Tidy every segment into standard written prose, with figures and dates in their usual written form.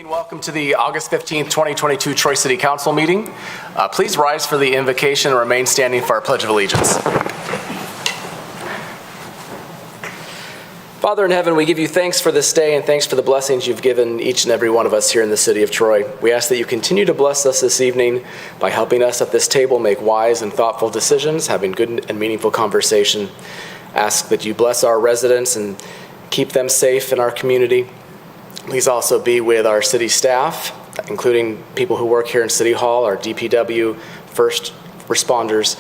Welcome to the August 15th, 2022 Troy City Council meeting. Please rise for the invocation and remain standing for our Pledge of Allegiance. Father in heaven, we give you thanks for this day and thanks for the blessings you've given each and every one of us here in the city of Troy. We ask that you continue to bless us this evening by helping us at this table make wise and thoughtful decisions, having good and meaningful conversation. Ask that you bless our residents and keep them safe in our community. Please also be with our city staff, including people who work here in City Hall, our DPW, first responders,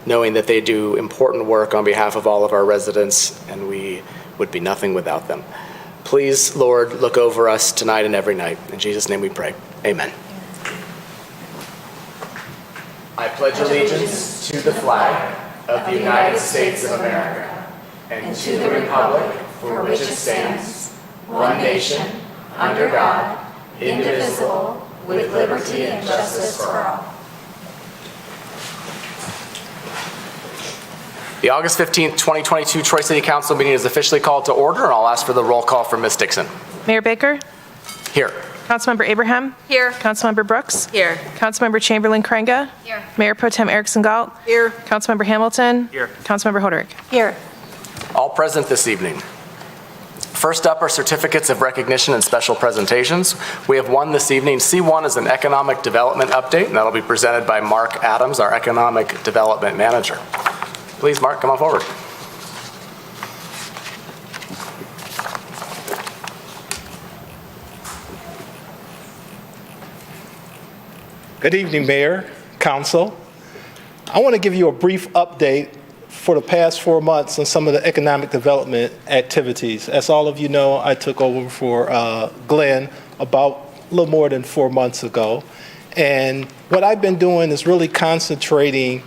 knowing that they do important work on behalf of all of our residents, and we would be nothing without them. Please, Lord, look over us tonight and every night. In Jesus' name we pray. Amen. I pledge allegiance to the flag of the United States of America and to the republic for which it stands, one nation, under God, indivisible, with liberty and justice for all. The August 15th, 2022 Troy City Council meeting is officially called to order, and I'll ask for the roll call from Ms. Dixon. Mayor Baker? Here. Councilmember Abraham? Here. Councilmember Brooks? Here. Councilmember Chamberlain-Krenga? Here. Mayor Pro Tem Erickson-Galt? Here. Councilmember Hamilton? Here. Councilmember Hoderick? Here. All present this evening. First up are certificates of recognition and special presentations. We have one this evening. C1 is an economic development update, and that'll be presented by Mark Adams, our economic development manager. Please, Mark, come on forward. Good evening, Mayor, Council. I want to give you a brief update for the past 4 months on some of the economic development activities. As all of you know, I took over for Glenn about a little more than 4 months ago. And what I've been doing is really concentrating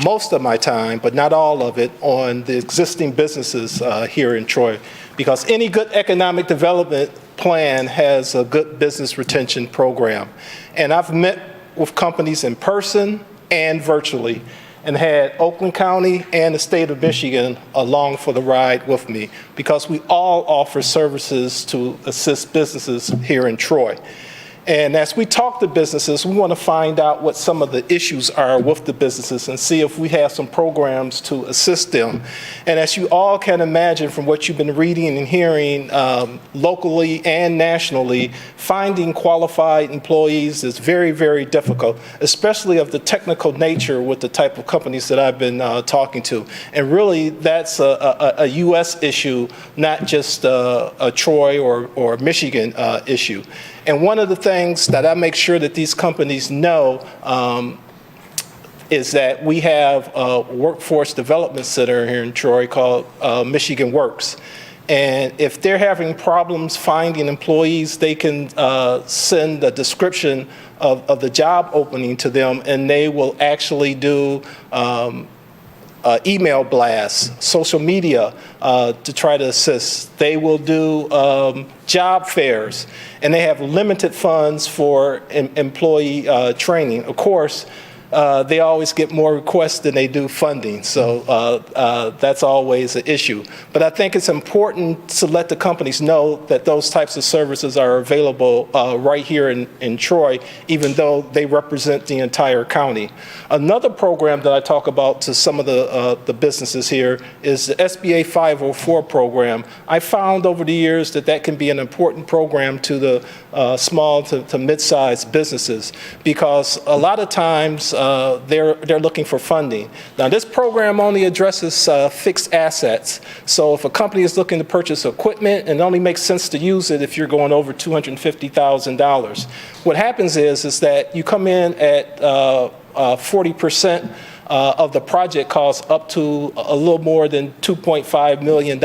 most of my time, but not all of it, on the existing businesses here in Troy. Because any good economic development plan has a good business retention program. And I've met with companies in person and virtually, and had Oakland County and the state of Michigan along for the ride with me, because we all offer services to assist businesses here in Troy. And as we talk to businesses, we want to find out what some of the issues are with the businesses and see if we have some programs to assist them. And as you all can imagine from what you've been reading and hearing locally and nationally, finding qualified employees is very, very difficult, especially of the technical nature with the type of companies that I've been talking to. And really, that's a U.S. issue, not just a Troy or Michigan issue. And one of the things that I make sure that these companies know is that we have a workforce development center here in Troy called Michigan Works. And if they're having problems finding employees, they can send a description of the job opening to them, and they will actually do email blasts, social media to try to assist. They will do job fairs, and they have limited funds for employee training. Of course, they always get more requests than they do funding, so that's always an issue. But I think it's important to let the companies know that those types of services are available right here in Troy, even though they represent the entire county. Another program that I talk about to some of the businesses here is the SBA 504 program. I found over the years that that can be an important program to the small to mid-sized businesses, because a lot of times they're looking for funding. Now, this program only addresses fixed assets. So if a company is looking to purchase equipment, and it only makes sense to use it if you're going over $250,000. What happens is that you come in at 40% of the project cost up to a little more than $2.5 million.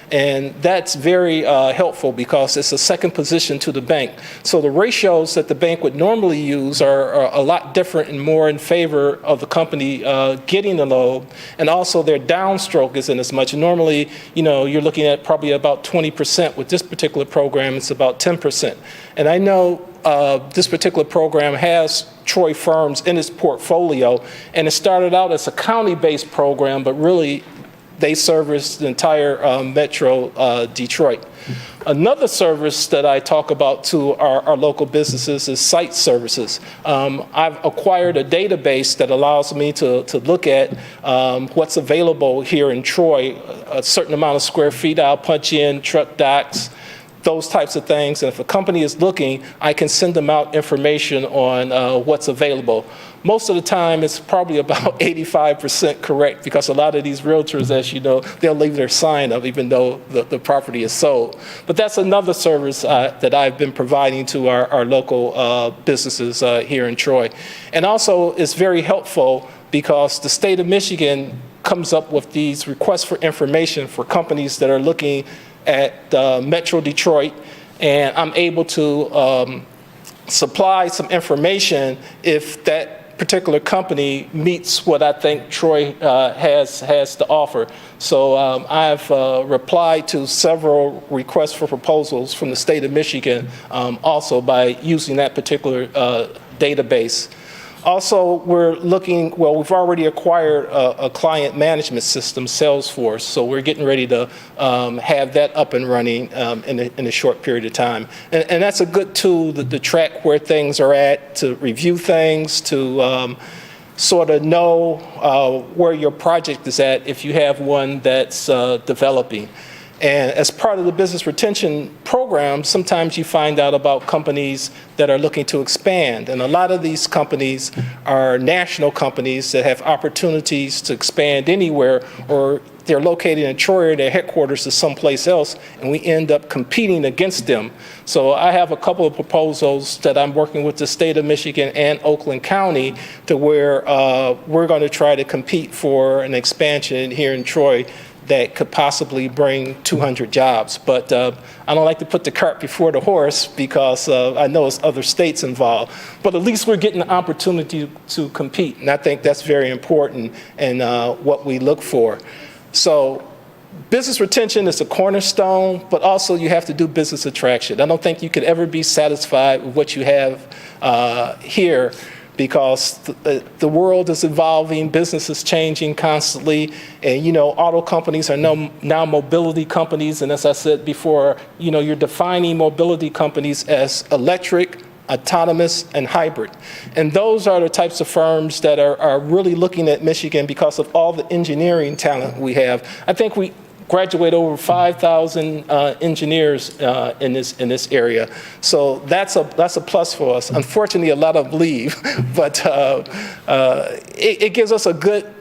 And that's very helpful because it's a second position to the bank. So the ratios that the bank would normally use are a lot different and more in favor of the company getting the loan. And also their downstroke isn't as much. Normally, you're looking at probably about 20%. With this particular program, it's about 10%. And I know this particular program has Troy firms in its portfolio, and it started out as a county-based program, but really they service the entire metro Detroit. Another service that I talk about to our local businesses is site services. I've acquired a database that allows me to look at what's available here in Troy, a certain amount of square feet. I'll punch in truck docks, those types of things. And if a company is looking, I can send them out information on what's available. Most of the time, it's probably about 85% correct, because a lot of these realtors, as you know, they'll leave their sign up even though the property is sold. But that's another service that I've been providing to our local businesses here in Troy. And also, it's very helpful because the state of Michigan comes up with these requests for information for companies that are looking at Metro Detroit, and I'm able to supply some information if that particular company meets what I think Troy has to offer. So I've replied to several requests for proposals from the state of Michigan also by using that particular database. Also, we're looking, well, we've already acquired a client management system, Salesforce, so we're getting ready to have that up and running in a short period of time. And that's a good tool to track where things are at, to review things, to sort of know where your project is at if you have one that's developing. And as part of the business retention program, sometimes you find out about companies that are looking to expand. And a lot of these companies are national companies that have opportunities to expand anywhere, or they're located in Troy or their headquarters is someplace else, and we end up competing against them. So I have a couple of proposals that I'm working with the state of Michigan and Oakland County to where we're going to try to compete for an expansion here in Troy that could possibly bring 200 jobs. But I don't like to put the cart before the horse, because I know it's other states involved. But at least we're getting the opportunity to compete, and I think that's very important in what we look for. So business retention is a cornerstone, but also you have to do business attraction. I don't think you could ever be satisfied with what you have here, because the world is evolving, business is changing constantly, and auto companies are now mobility companies, and as I said before, you're defining mobility companies as electric, autonomous, and hybrid. And those are the types of firms that are really looking at Michigan because of all the engineering talent we have. I think we graduate over 5,000 engineers in this area. So that's a plus for us. Unfortunately, a lot of them leave, but it gives us a good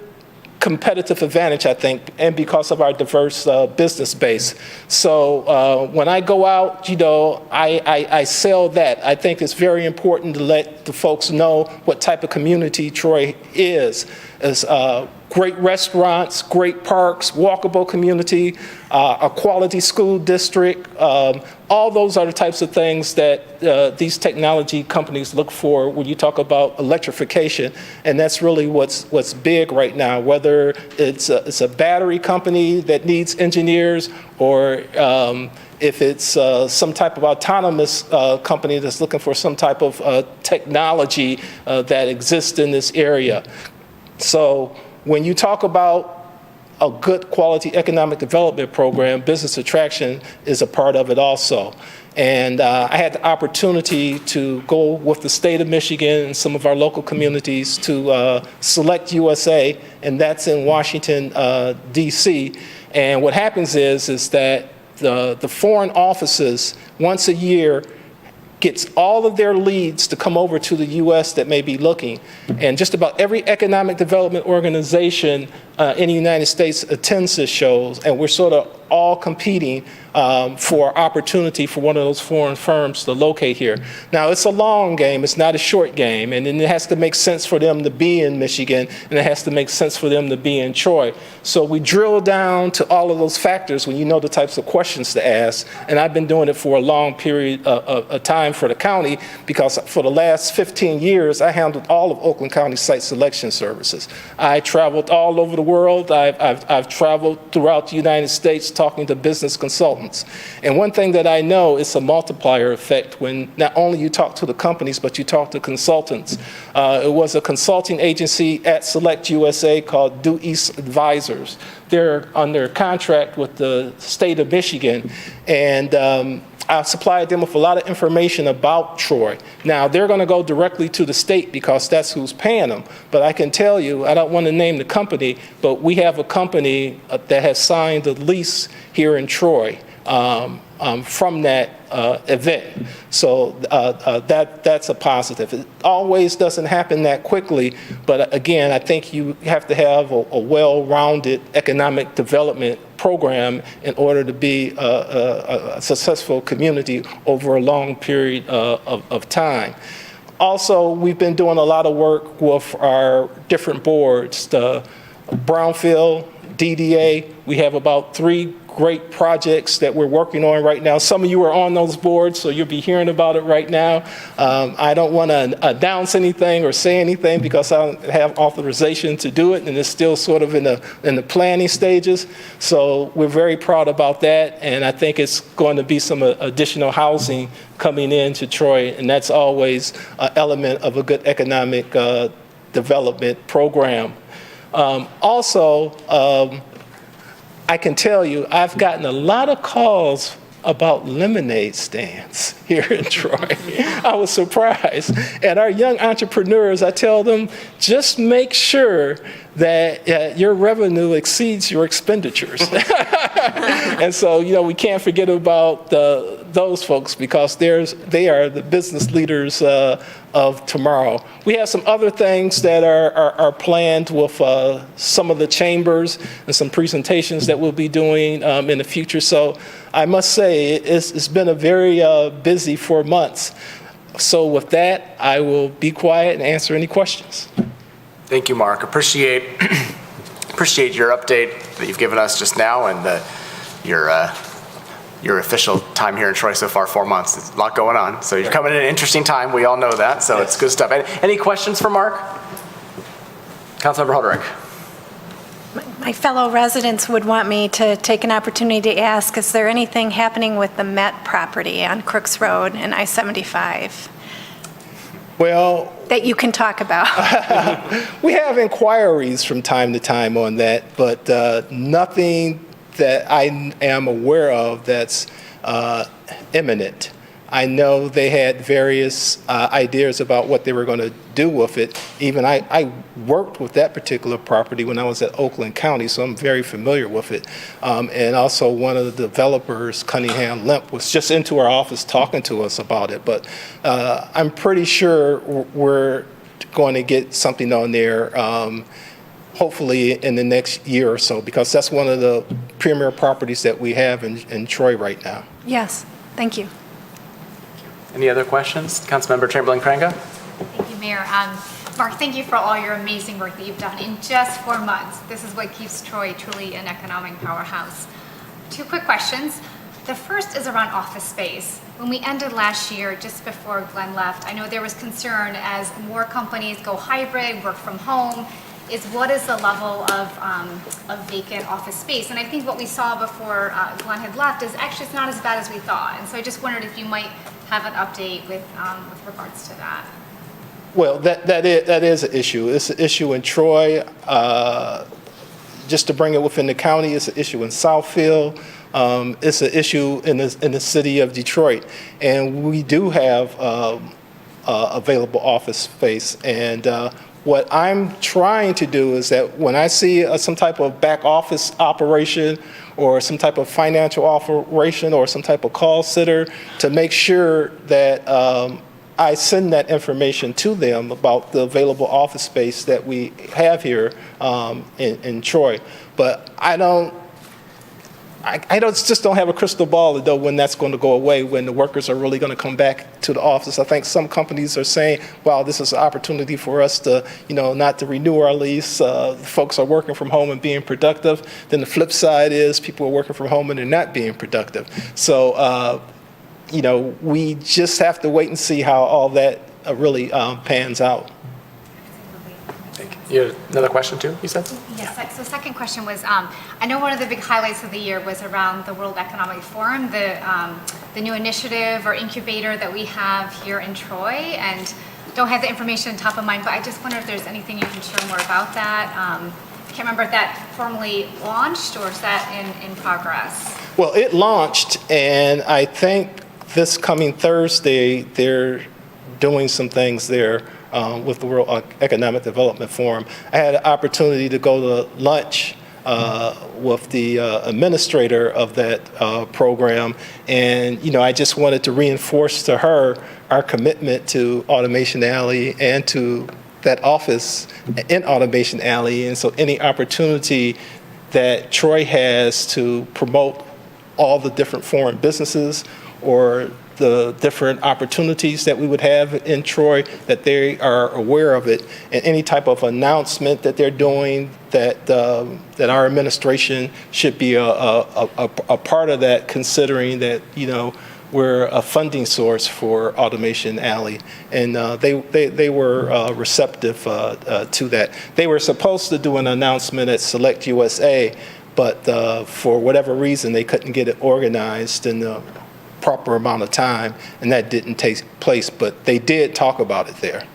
competitive advantage, I think, and because of our diverse business base. So when I go out, I sell that. I think it's very important to let the folks know what type of community Troy is. It's great restaurants, great parks, walkable community, a quality school district. All those are the types of things that these technology companies look for when you talk about electrification, and that's really what's big right now. Whether it's a battery company that needs engineers, or if it's some type of autonomous company that's looking for some type of technology that exists in this area. So when you talk about a good quality economic development program, business attraction is a part of it also. And I had the opportunity to go with the state of Michigan and some of our local communities to Select USA, and that's in Washington, D.C. And what happens is that the foreign offices once a year gets all of their leads to come over to the U.S. that may be looking. And just about every economic development organization in the United States attends this shows, and we're sort of all competing for opportunity for one of those foreign firms to locate here. Now, it's a long game, it's not a short game, and then it has to make sense for them to be in Michigan, and it has to make sense for them to be in Troy. So we drill down to all of those factors when you know the types of questions to ask, and I've been doing it for a long period of time for the county, because for the last 15 years, I handled all of Oakland County site selection services. I traveled all over the world. I've traveled throughout the United States talking to business consultants. And one thing that I know is a multiplier effect when not only you talk to the companies, but you talk to consultants. It was a consulting agency at Select USA called Due East Advisors they're under contract with the state of Michigan, and I supplied them with a lot of information about Troy. Now, they're going to go directly to the state because that's who's paying them. But I can tell you, I don't want to name the company, but we have a company that has signed a lease here in Troy from that event. So that's a positive. It always doesn't happen that quickly, but again, I think you have to have a well-rounded economic development program in order to be a successful community over a long period of time. Also, we've been doing a lot of work with our different boards, the Brownfield, DDA. We have about 3 great projects that we're working on right now. Some of you are on those boards, so you'll be hearing about it right now. I don't want to announce anything or say anything because I don't have authorization to do it, and it's still sort of in the planning stages. So we're very proud about that, and I think it's going to be some additional housing coming into Troy, and that's always an element of a good economic development program. Also, I can tell you, I've gotten a lot of calls about lemonade stands here in Troy. I was surprised. And our young entrepreneurs, I tell them, just make sure that your revenue exceeds your expenditures. And so, we can't forget about those folks because they are the business leaders of tomorrow. We have some other things that are planned with some of the chambers and some presentations that we'll be doing in the future. So I must say it's been a very busy 4 months. So with that, I will be quiet and answer any questions. Thank you, Mark. Appreciate your update that you've given us just now and your official time here in Troy so far, 4 months. There's a lot going on. So you're coming at an interesting time. We all know that. So It's good stuff. Any questions for Mark? Councilmember Hoderick. My fellow residents would want me to take an opportunity to ask, is there anything happening with the Met property on Crooks Road and I-75? Well, that you can talk about. we have inquiries from time to time on that, but nothing that I am aware of that's imminent. I know they had various ideas about what they were going to do with it. Even I worked with that particular property when I was at Oakland County, so I'm very familiar with it. And also one of the developers, Cunningham Lemp, was just into our office talking to us about it. But I'm pretty sure we're going to get something on there hopefully in the next year or so, because that's one of the premier properties that we have in Troy right now. Yes, thank you. Any other questions? Councilmember Chamberlain-Crainga? Thank you, Mayor. Mark, thank you for all your amazing work that you've done in just 4 months. This is what keeps Troy truly an economic powerhouse. 2 quick questions. The first is around office space. When we ended last year, just before Glenn left, I know there was concern as more companies go hybrid, work from home, what is the level of vacant office space? And I think what we saw before Glenn had left is actually it's not as bad as we thought. And so I just wondered if you might have an update with regards to that. Well, that is an issue. It's an issue in Troy. Just to bring it within the county, it's an issue in Southfield. It's an issue in the city of Detroit. And we do have available office space. And what I'm trying to do is that when I see some type of back office operation or some type of financial operation or some type of call center, to make sure that I send that information to them about the available office space that we have here in Troy. But I just don't have a crystal ball to know when that's going to go away, when the workers are really going to come back to the office. I think some companies are saying, wow, this is an opportunity for us to, not to renew our lease. Folks are working from home and being productive. Then the flip side is people are working from home and they're not being productive. So, we just have to wait and see how all that really pans out. You had another question too, you said? Yes, so the second question was, I know one of the big highlights of the year was around the World Economic Forum, the new initiative or incubator that we have here in Troy, and don't have the information top of mind, but I just wonder if there's anything you can share more about that. can't remember if that formally launched or is that in progress? Well, it launched, and I think this coming Thursday, they're doing some things there with the World Economic Development Forum. I had an opportunity to go to lunch with the administrator of that program, and I just wanted to reinforce to her our commitment to Automation Alley and to that office in Automation Alley. And so any opportunity that Troy has to promote all the different foreign businesses or the different opportunities that we would have in Troy, that they are aware of it, and any type of announcement that they're doing, that our administration should be a part of that, considering that we're a funding source for Automation Alley. And they were receptive to that. They were supposed to do an announcement at Select USA, but for whatever reason, they couldn't get it organized in the proper amount of time, and that didn't take place, but they did talk about it there.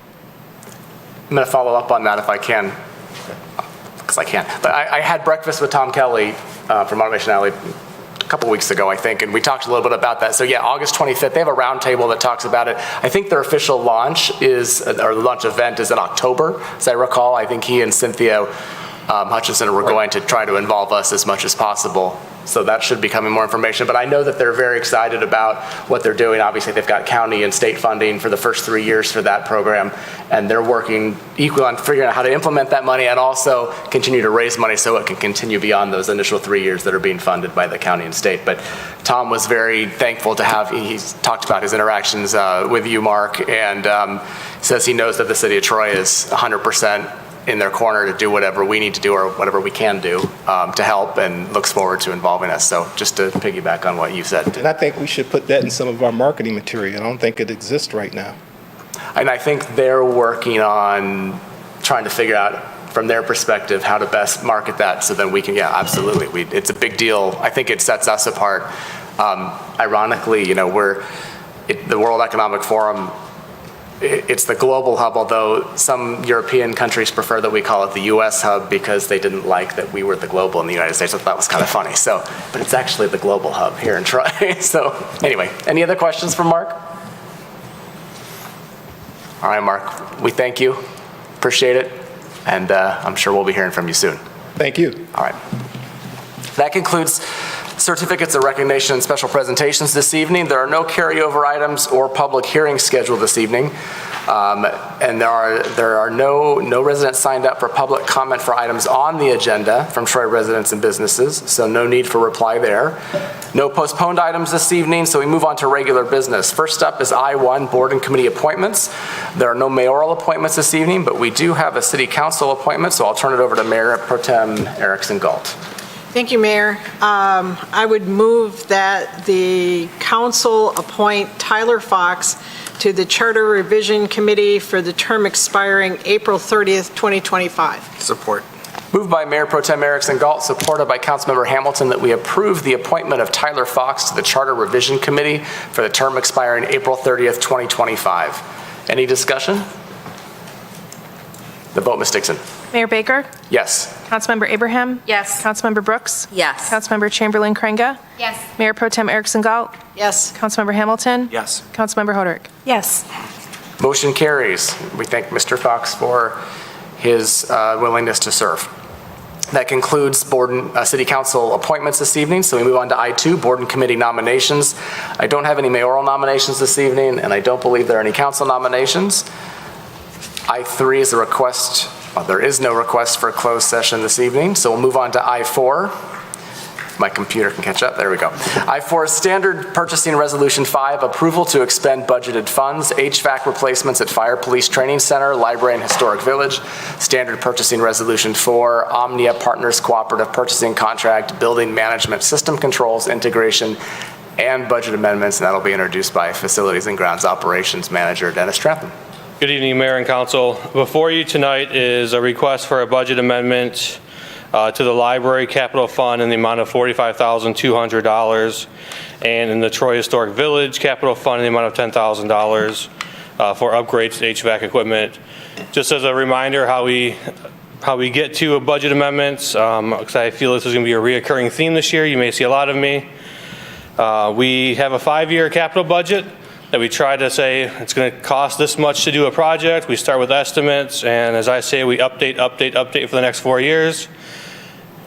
I'm going to follow up on that if I can, because I can't. But I had breakfast with Tom Kelly from Automation Alley a couple weeks ago, I think, and we talked a little bit about that. So yeah, August 25th, they have a roundtable that talks about it. I think their official launch or the launch event is in October, as I recall. I think he and Cynthia Hutchinson were going to try to involve us as much as possible. So that should be coming more information. But I know that they're very excited about what they're doing. Obviously, they've got county and state funding for the first 3 years for that program. And they're working equally on figuring out how to implement that money and also continue to raise money so it can continue beyond those initial 3 years that are being funded by the county and state. But Tom was very thankful to have, he's talked about his interactions with you, Mark, and says he knows that the city of Troy is 100% in their corner to do whatever we need to do or whatever we can do to help, and looks forward to involving us. So just to piggyback on what you said. And I think we should put that in some of our marketing material. I don't think it exists right now. And I think they're working on trying to figure out from their perspective how to best market that so then we can, yeah, absolutely. It's a big deal. I think it sets us apart. Ironically, the World Economic Forum, it's the global hub, although some European countries prefer that we call it the U.S. hub because they didn't like that we were the global in the United States. I thought that was kind of funny. So, but it's actually the global hub here in Troy. So anyway, any other questions for Mark? All right, Mark, we thank you. Appreciate it. And I'm sure we'll be hearing from you soon. Thank you. All right. That concludes certificates of recognition and special presentations this evening. There are no carryover items or public hearings scheduled this evening. And there are no residents signed up for public comment for items on the agenda from Troy residents and businesses, so no need for reply there. No postponed items this evening, so we move on to regular business. First up is I-1, board and committee appointments. There are no mayoral appointments this evening, but we do have a city council appointment, so I'll turn it over to Mayor Pro Tem Erickson Galt. Thank you, Mayor. I would move that the council appoint Tyler Fox to the Charter Revision Committee for the term expiring April 30th, 2025. Support. Moved by Mayor Pro Tem Erickson Galt, supported by Councilmember Hamilton, that we approve the appointment of Tyler Fox to the Charter Revision Committee for the term expiring April 30th, 2025. Any discussion? The vote, Ms. Dixon. Mayor Baker? Yes. Councilmember Abraham? Yes. Councilmember Brooks? Yes. Councilmember Chamberlain Craig? Yes. Mayor Pro Tem Erickson Galt? Yes. Councilmember Hamilton? Yes. Councilmember Hoderick? Yes. Motion carries. We thank Mr. Fox for his willingness to serve. That concludes board and city council appointments this evening, so we move on to I-2, board and committee nominations. I don't have any mayoral nominations this evening, and I don't believe there are any council nominations. I-3 is a request. Well, there is no request for a closed session this evening, so we'll move on to I-4. My computer can catch up. There we go. I-4 is Standard Purchasing Resolution 5, approval to expend budgeted funds, HVAC replacements at Fire Police Training Center, Library and Historic Village. Standard Purchasing Resolution 4, Omnia Partners Cooperative Purchasing Contract, Building Management System Controls Integration, and budget amendments, and that'll be introduced by Facilities and Grounds Operations Manager Dennis Trantham. Good evening, Mayor and Council. Before you tonight is a request for a budget amendment to the Library Capital Fund in the amount of $45,200, and in the Troy Historic Village Capital Fund in the amount of $10,000 for upgrades to HVAC equipment. Just as a reminder how we how we get to a budget amendments, because I feel this is going to be a reoccurring theme this year. You may see a lot of me. We have a 5-year capital budget that we try to say it's going to cost this much to do a project. We start with estimates, and as I say, we update for the next 4 years.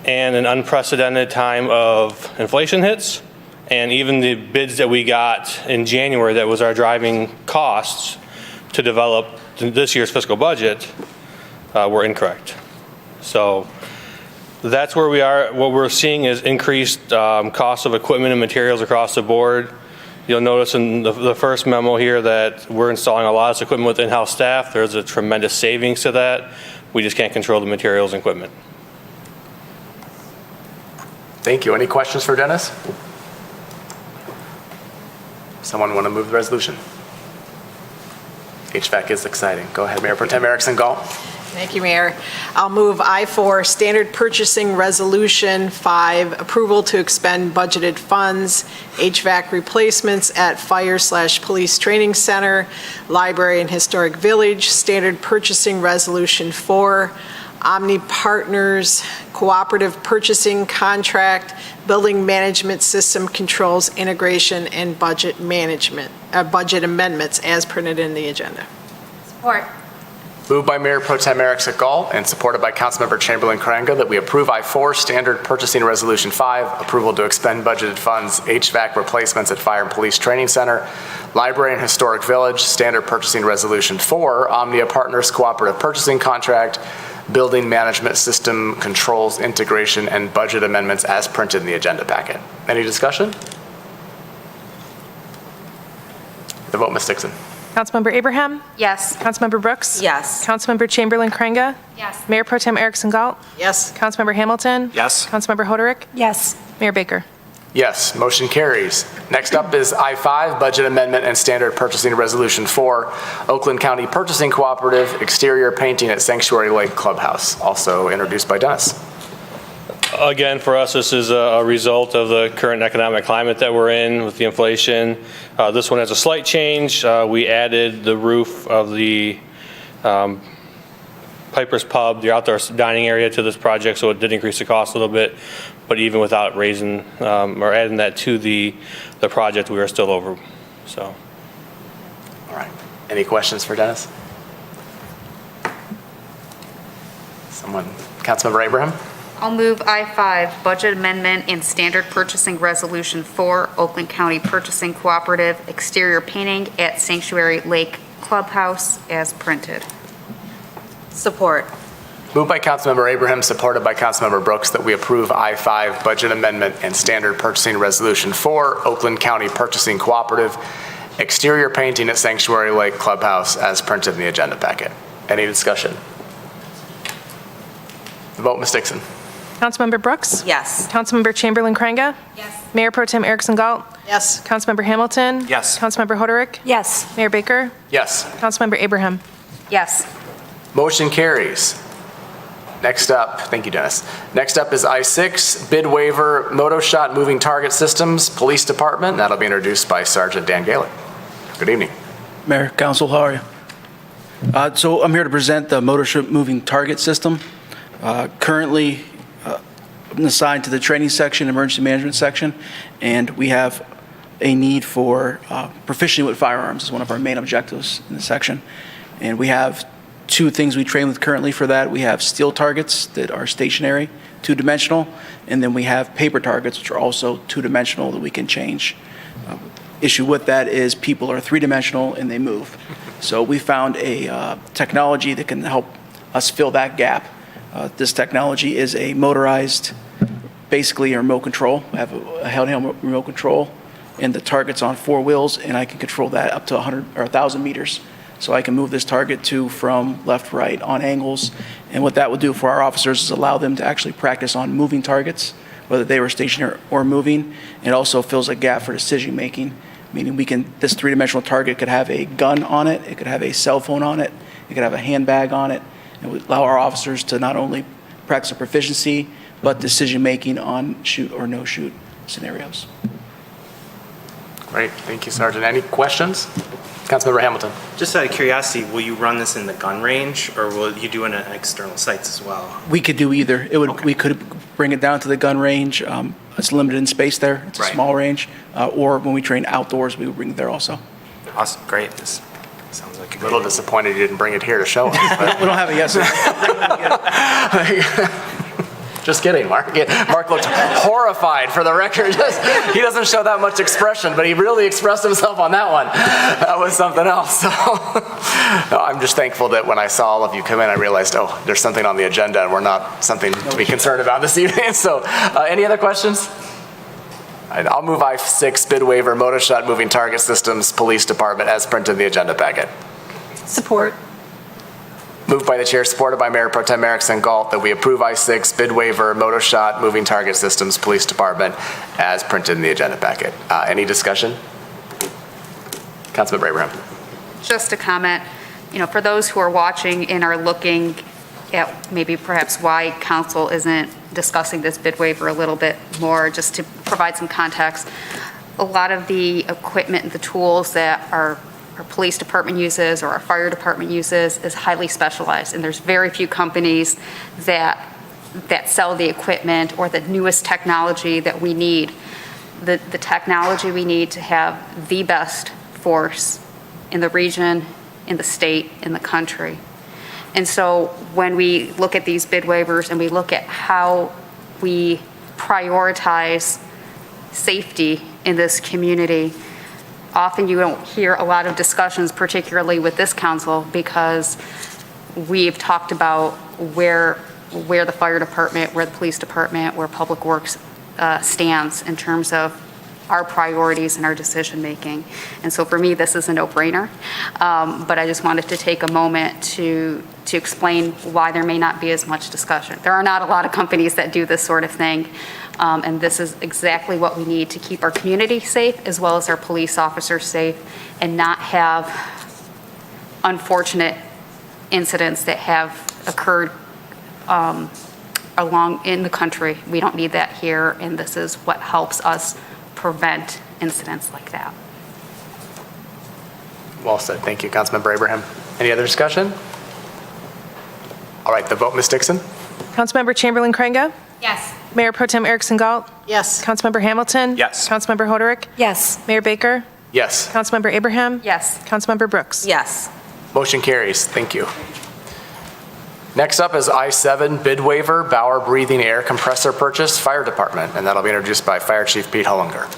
And an unprecedented time of inflation hits, and even the bids that we got in January that was our driving costs to develop this year's fiscal budget were incorrect. So that's where we are. What we're seeing is increased cost of equipment and materials across the board. You'll notice in the first memo here that we're installing a lot of this equipment with in-house staff. There's a tremendous savings to that. We just can't control the materials and equipment. Thank you. Any questions for Dennis? Someone want to move the resolution? HVAC is exciting. Go ahead, Mayor Pro Tem Erickson Galt. Thank you, Mayor. I'll move I-4, Standard Purchasing Resolution 5, approval to expend budgeted funds, HVAC replacements at Fire/Police Training Center, Library and Historic Village, Standard Purchasing Resolution 4, Omni Partners Cooperative Purchasing Contract, Building Management System Controls Integration, and Budget Amendments as printed in the agenda. Support. Moved by Mayor Pro Tem Erickson Galt and supported by Councilmember Chamberlain Craig that we approve I-4 Standard Purchasing Resolution 5, approval to expend budgeted funds, HVAC replacements at Fire and Police Training Center, Library and Historic Village, Standard Purchasing Resolution 4, Omnia Partners Cooperative Purchasing Contract, Building Management System Controls Integration, and Budget Amendments as printed in the agenda packet. Any discussion? The vote, Ms. Dixon. Councilmember Abraham? Yes. Councilmember Brooks? Yes. Councilmember Chamberlain Craig? Yes. Mayor Pro Tem Erickson Galt? Yes. Councilmember Hamilton? Yes. Councilmember Hoderick? Yes. Mayor Baker? Yes, motion carries. Next up is I-5, Budget Amendment and Standard Purchasing Resolution 4, Oakland County Purchasing Cooperative, exterior painting at Sanctuary Lake Clubhouse, also introduced by Dennis. Again, for us, this is a result of the current economic climate that we're in with the inflation. This one has a slight change. We added the roof of the Piper's Pub, the outdoor dining area, to this project, so it did increase the cost a little bit. But even without raising or adding that to the project, we are still over. So. All right. Any questions for Dennis? Someone, Councilmember Abraham? I'll move I-5, Budget Amendment and Standard Purchasing Resolution 4, Oakland County Purchasing Cooperative, exterior painting at Sanctuary Lake Clubhouse as printed. Support. Moved by Councilmember Abraham, supported by Councilmember Brooks, that we approve I-5 Budget Amendment and Standard Purchasing Resolution 4, Oakland County Purchasing Cooperative, exterior painting at Sanctuary Lake Clubhouse as printed in the agenda packet. Any discussion? The vote, Ms. Dixon. Councilmember Brooks? Yes. Councilmember Chamberlain Craig? Yes. Mayor Pro Tem Erickson Galt? Yes. Councilmember Hamilton? Yes. Councilmember Hoderick? Yes. Mayor Baker? Yes. Councilmember Abraham? Yes. Motion carries. Next up, thank you, Dennis. Next up is I-6, bid waiver, Motorship moving target systems, Police Department. That'll be introduced by Sergeant Dan Gaelic. Good evening. Mayor, Council, how are you? So I'm here to present the Motorship moving target system. Currently I'm assigned to the training section, emergency management section, and we have a need for proficiency with firearms is one of our main objectives in the section. And we have two things we train with currently for that. We have steel targets that are stationary, two-dimensional, and then we have paper targets, which are also two-dimensional that we can change. Issue with that is people are three-dimensional and they move. So we found a technology that can help us fill that gap. This technology is a motorized, basically a remote control. I have a handheld remote control, and the target's on 4 wheels, and I can control that up to 100 or 1,000 meters. So I can move this target to, from, left, right, on angles. And what that will do for our officers is allow them to actually practice on moving targets, whether they were stationary or moving. It also fills a gap for decision making, meaning this three-dimensional target could have a gun on it, it could have a cell phone on it, it could have a handbag on it. It would allow our officers to not only practice their proficiency, but decision making on shoot or no shoot scenarios. Great, thank you, Sergeant. Any questions? Councilmember Hamilton. Just out of curiosity, will you run this in the gun range, or will you do it at external sites as well? We could do either. We could bring it down to the gun range. It's limited in space there. It's a Right. small range. Or when we train outdoors, we would bring it there also. Awesome, great. This sounds like a A little great. disappointed you didn't bring it here to show us. but- We don't have it yet, sir. Just kidding, Mark. Yeah, Mark looked horrified for the record. He doesn't show that much expression, but he really expressed himself on that one. That was something else. So, no, I'm just thankful that when I saw all of you come in, I realized, oh, there's something on the agenda and we're not something to be concerned about this evening. So, any other questions? I'll move I-6, bid waiver, Motorship moving target systems, police department as printed in the agenda packet. Support. Moved by the chair, supported by Mayor Pro Tem Erickson Galt, that we approve I-6, bid waiver, Motorship moving target systems, police department as printed in the agenda packet. Any discussion? Councilmember Abraham. Just a comment, for those who are watching and are looking at maybe perhaps why council isn't discussing this bid waiver a little bit more, just to provide some context. A lot of the equipment and the tools that our police department uses or our fire department uses is highly specialized, and there's very few companies that sell the equipment or the newest technology that we need. The technology we need to have the best force in the region, in the state, in the country. And so when we look at these bid waivers and we look at how we prioritize safety in this community, often you don't hear a lot of discussions, particularly with this council, because we've talked about where the fire department, where the police department, where public works stands in terms of our priorities and our decision-making. And so for me, this is a no-brainer. But I just wanted to take a moment to explain why there may not be as much discussion. There are not a lot of companies that do this sort of thing. And this is exactly what we need to keep our community safe as well as our police officers safe and not have unfortunate incidents that have occurred along in the country. We don't need that here, and this is what helps us prevent incidents like that. Well said. Thank you, Councilmember Abraham. Any other discussion? All right, the vote, Ms. Dixon. Councilmember Chamberlain-Craig. Yes. Mayor Pro Tem Erickson Galt. Yes. Councilmember Hamilton. Yes. Councilmember Hoderick. Yes. Mayor Baker. Yes. Councilmember Abraham. Yes. Councilmember Brooks. Yes. Motion carries. Thank you. Next up is I-7, bid waiver, Bauer breathing air compressor purchase, fire department, and that'll be introduced by Fire Chief Pete Hullinger.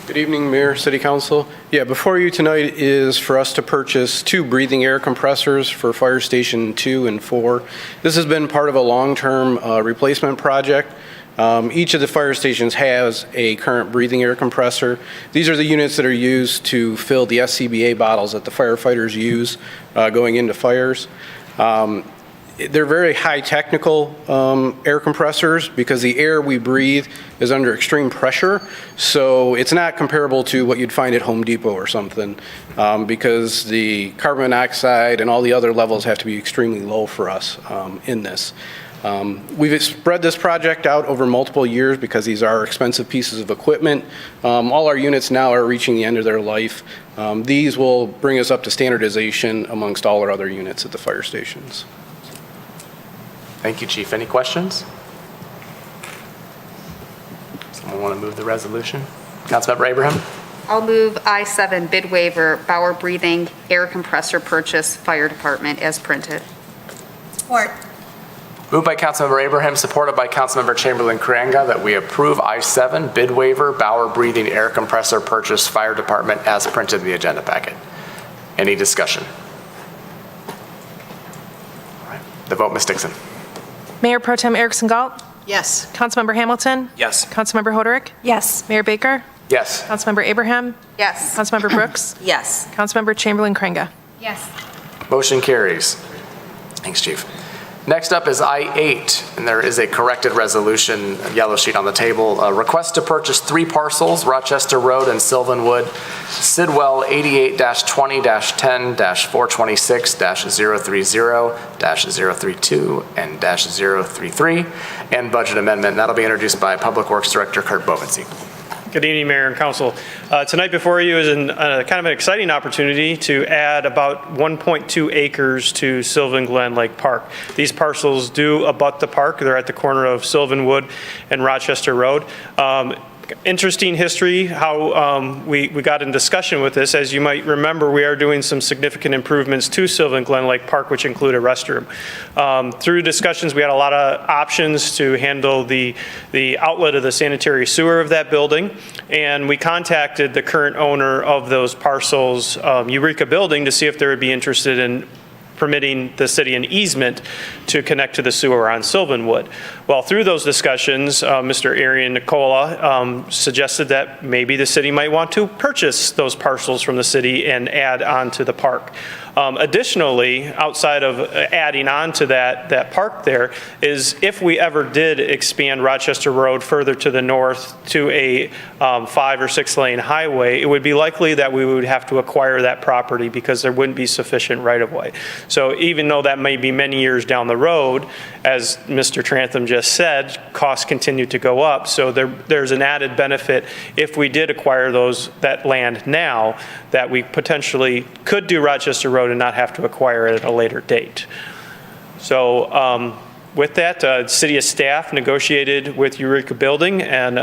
Good evening, Mayor, City Council. Yeah, before you tonight is for us to purchase 2 breathing air compressors for Fire Station 2 and 4. This has been part of a long-term replacement project. Each of the fire stations has a current breathing air compressor. These are the units that are used to fill the SCBA bottles that the firefighters use going into fires. They're very high technical air compressors because the air we breathe is under extreme pressure. So it's not comparable to what you'd find at Home Depot or something because the carbon monoxide and all the other levels have to be extremely low for us in this. We've spread this project out over multiple years because these are expensive pieces of equipment. All our units now are reaching the end of their life. These will bring us up to standardization amongst all our other units at the fire stations. Thank you, Chief. Any questions? Someone want to move the resolution? Councilmember Abraham? I'll move I-7 bid waiver, Bauer breathing air compressor purchase, fire department as printed. Support. Moved by Councilmember Abraham, supported by Councilmember Chamberlain-Craig, that we approve I-7 bid waiver, Bauer breathing air compressor purchase, fire department as printed in the agenda packet. Any discussion? All right, the vote, Ms. Dixon. Mayor Pro Tem Erickson Galt. Yes. Councilmember Hamilton. Yes. Councilmember Hoderick. Yes. Mayor Baker. Yes. Councilmember Abraham. Yes. Councilmember Brooks. Yes. Councilmember Chamberlain-Craig. Yes. Motion carries. Thanks, Chief. Next up is I-8, and there is a corrected resolution, a yellow sheet on the table. A request to purchase 3 parcels, Rochester Road and Sylvanwood, Sidwell 88-20-426-030-032 and -033, and budget amendment. That'll be introduced by Public Works Director Kurt Bovensee. Good evening, Mayor and Council. Tonight before you is kind of an exciting opportunity to add about 1.2 acres to Sylvan Glen Lake Park. These parcels do abut the park. They're at the corner of Sylvanwood and Rochester Road. Interesting history, how we got in discussion with this. As you might remember, we are doing some significant improvements to Sylvan Glen Lake Park, which include a restroom. Through discussions, we had a lot of options to handle the outlet of the sanitary sewer of that building, and we contacted the current owner of those parcels, Eureka Building, to see if they would be interested in permitting the city an easement to connect to the sewer on Sylvanwood. Well, through those discussions, Mr. Arian Nicola suggested that maybe the city might want to purchase those parcels from the city and add on to the park. Additionally, outside of adding on to that park there, is if we ever did expand Rochester Road further to the north to a 5 or 6 lane highway, it would be likely that we would have to acquire that property because there wouldn't be sufficient right-of-way. So even though that may be many years down the road, as Mr. Trantham just said, costs continue to go up. So there's an added benefit if we did acquire that land now, that we potentially could do Rochester Road and not have to acquire it at a later date. So with that, city staff negotiated with Eureka Building and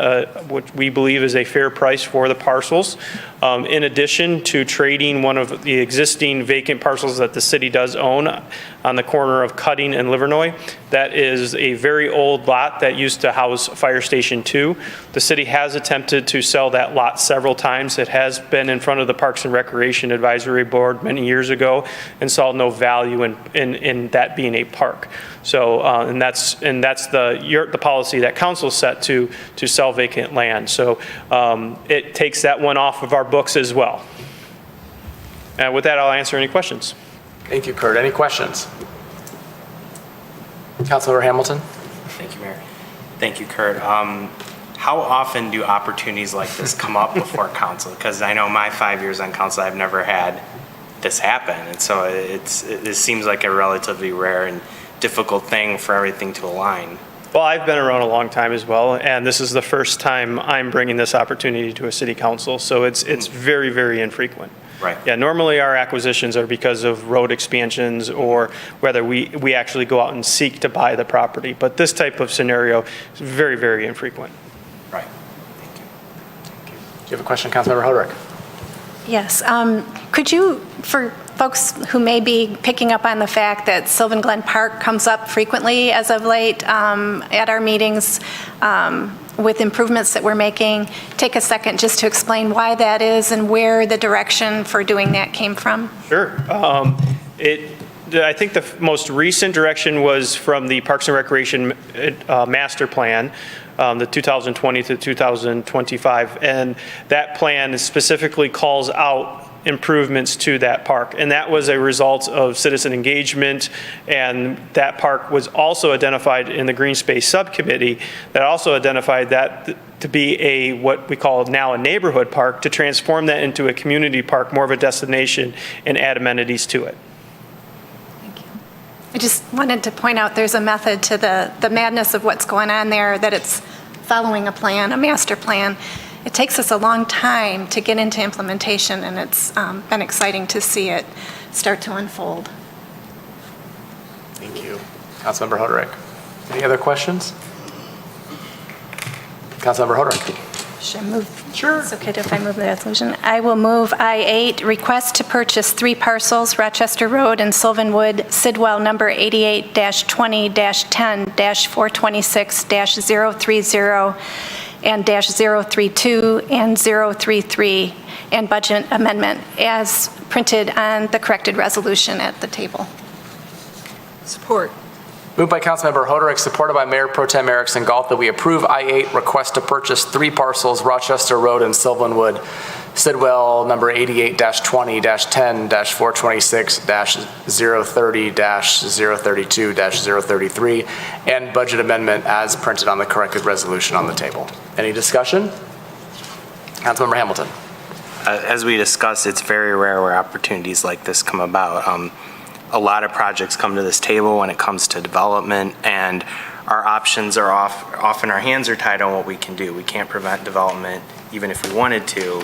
what we believe is a fair price for the parcels. In addition to trading one of the existing vacant parcels that the city does own on the corner of Cutting and Livernois, that is a very old lot that used to house Fire Station 2. The city has attempted to sell that lot several times. It has been in front of the Parks and Recreation Advisory Board many years ago and saw no value in that being a park. So, and that's the policy that council set to sell vacant land. So it takes that one off of our books as well. And with that, I'll answer any questions. Thank you, Kurt. Any questions? Councilmember Hamilton? Thank you, Mayor. Thank you, Kurt. How often do opportunities like this come up before council? Because I know my 5 years on council, I've never had this happen. And so it seems like a relatively rare and difficult thing for everything to align. Well, I've been around a long time as well, and this is the first time I'm bringing this opportunity to a city council, so it's very, very infrequent. Right. Yeah, normally our acquisitions are because of road expansions or whether we actually go out and seek to buy the property, but this type of scenario is very, very infrequent. Right. Thank you. Thank you. Do you have a question, Councilmember Hoderick? Yes. Could you, for folks who may be picking up on the fact that Sylvan Glen Park comes up frequently as of late at our meetings with improvements that we're making, take a second just to explain why that is and where the direction for doing that came from? Sure. I think the most recent direction was from the Parks and Recreation Master Plan, the 2020 to 2025, and that plan specifically calls out improvements to that park, and that was a result of citizen engagement, and that park was also identified in the Green Space Subcommittee that also identified that to be what we call now a neighborhood park, to transform that into a community park, more of a destination, and add amenities to it. I just wanted to point out there's a method to the madness of what's going on there, that it's following a plan, a master plan. It takes us a long time to get into implementation, and it's been exciting to see it start to unfold. Thank you. Councilmember Hoderick. Any other questions? Councilmember Hoderick. Should I move? Sure. It's okay if I move the resolution. I will move I-8, request to purchase 3 parcels, Rochester Road and Sylvanwood, Sidwell number 88-20-10-426-030 and -032 and 033, and budget amendment as printed on the corrected resolution at the table. Support. Moved by Councilmember Hoderick, supported by Mayor Pro Tem Erickson Galt, that we approve I-8, request to purchase 3 parcels, Rochester Road and Sylvanwood, Sidwell number 88-20-10-426-030-032-033, and budget amendment as printed on the corrected resolution on the table. Any discussion? Councilmember Hamilton. As we discussed, it's very rare where opportunities like this come about. A lot of projects come to this table when it comes to development, and our options are often our hands are tied on what we can do. We can't prevent development even if we wanted to.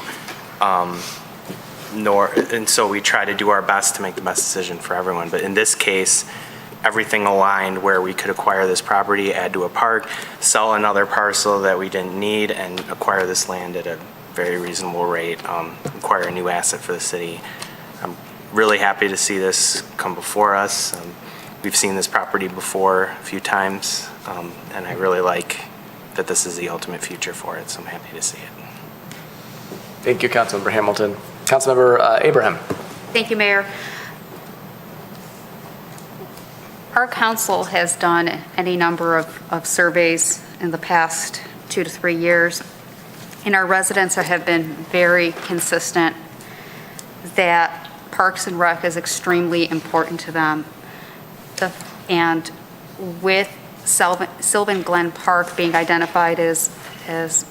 And so we try to do our best to make the best decision for everyone. But in this case, everything aligned where we could acquire this property, add to a park, sell another parcel that we didn't need, and acquire this land at a very reasonable rate, acquire a new asset for the city. I'm really happy to see this come before us. We've seen this property before a few times, and I really like that this is the ultimate future for it, so I'm happy to see it. Thank you, Councilmember Hamilton. Councilmember Abraham. Thank you, Mayor. Our council has done any number of surveys in the past 2 to 3 years, and our residents have been very consistent that Parks and Rec is extremely important to them. And with Sylvan Glen Park being identified as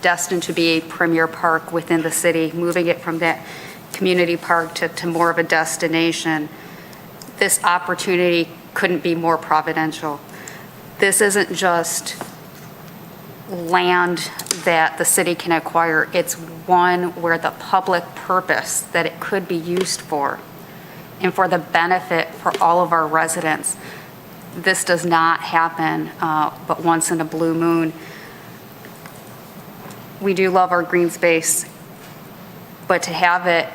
destined to be a premier park within the city, moving it from that community park to more of a destination, this opportunity couldn't be more providential. This isn't just land that the city can acquire. It's one where the public purpose that it could be used for and for the benefit for all of our residents. This does not happen but once in a blue moon. We do love our green space, but to have it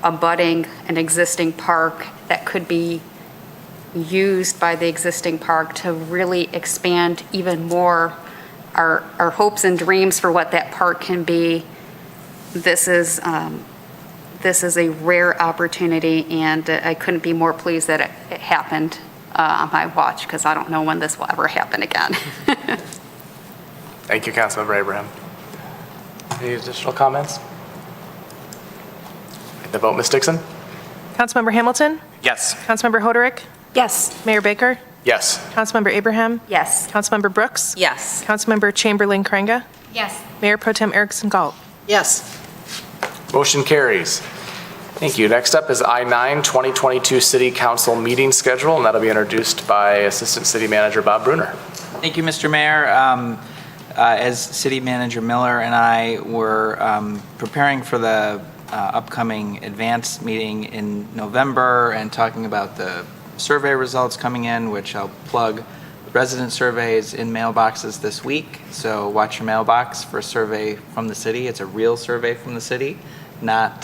abutting an existing park that could be used by the existing park to really expand even more our hopes and dreams for what that park can be, this is a rare opportunity, and I couldn't be more pleased that it happened on my watch, because I don't know when this will ever happen again. Thank you, Councilmember Abraham. Any additional comments? The vote, Ms. Dixon? Councilmember Hamilton? Yes. Councilmember Hoderick? Yes. Mayor Baker? Yes. Councilmember Abraham? Yes. Councilmember Brooks? Yes. Councilmember Chamberlain Krenga? Yes. Mayor Pro Tem Erickson Galt? Yes. Motion carries. Thank you. Next up is I-9 2022 City Council meeting schedule, and that'll be introduced by Assistant City Manager Bob Bruner. Thank you, Mr. Mayor. As City Manager Miller and I were preparing for the upcoming advance meeting in November and talking about the survey results coming in, which I'll plug, resident surveys in mailboxes this week. So watch your mailbox for a survey from the city. It's a real survey from the city, not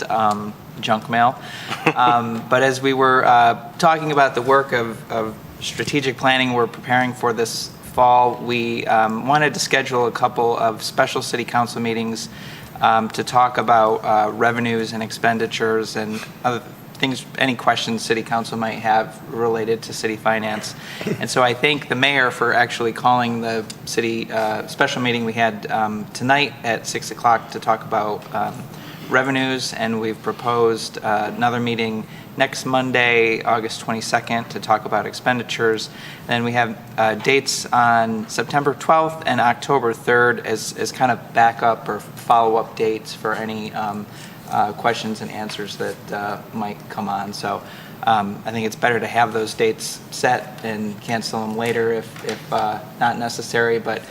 junk mail. But as we were talking about the work of strategic planning we're preparing for this fall, we wanted to schedule a couple of special city council meetings to talk about revenues and expenditures and other things, any questions city council might have related to city finance. And so I thank the mayor for actually calling the city special meeting we had tonight at 6 o'clock to talk about revenues, and we've proposed another meeting next Monday, August 22nd, to talk about expenditures. Then we have dates on September 12th and October 3rd as kind of backup or follow-up dates for any questions and answers that might come on. So I think it's better to have those dates set and cancel them later if not necessary. But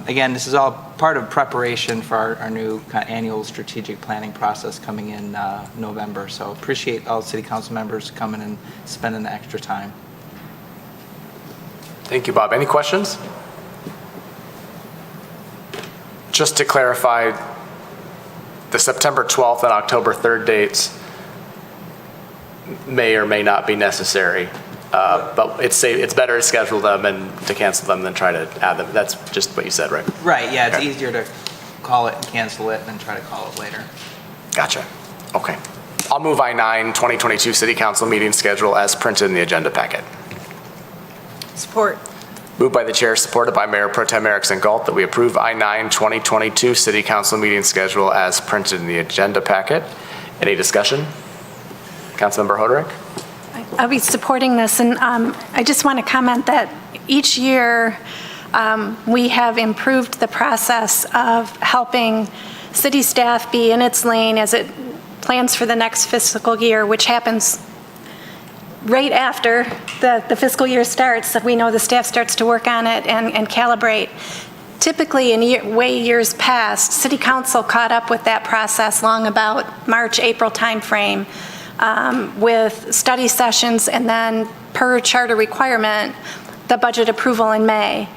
again, this is all part of preparation for our new kind of annual strategic planning process coming in November. So appreciate all city council members coming and spending the extra time. Thank you, Bob. Any questions? Just to clarify, the September 12th and October 3rd dates may or may not be necessary, but it's better to schedule them and to cancel them than try to add them. That's just what you said, right? Right, yeah, it's Okay. easier to call it and cancel it than try to call it later. Gotcha. Okay. I'll move I-9 2022 City Council meeting schedule as printed in the agenda packet. Support. Moved by the chair, supported by Mayor Pro Tem Erickson Galt, that we approve I-9 2022 City Council meeting schedule as printed in the agenda packet. Any discussion? Councilmember Hoderick? I'll be supporting this, and I just want to comment that each year we have improved the process of helping city staff be in its lane as it plans for the next fiscal year, which happens right after the fiscal year starts. We know the staff starts to work on it and calibrate. Typically, in years past, City Council caught up with that process long about March, April timeframe with study sessions and then, per charter requirement, the budget approval in May.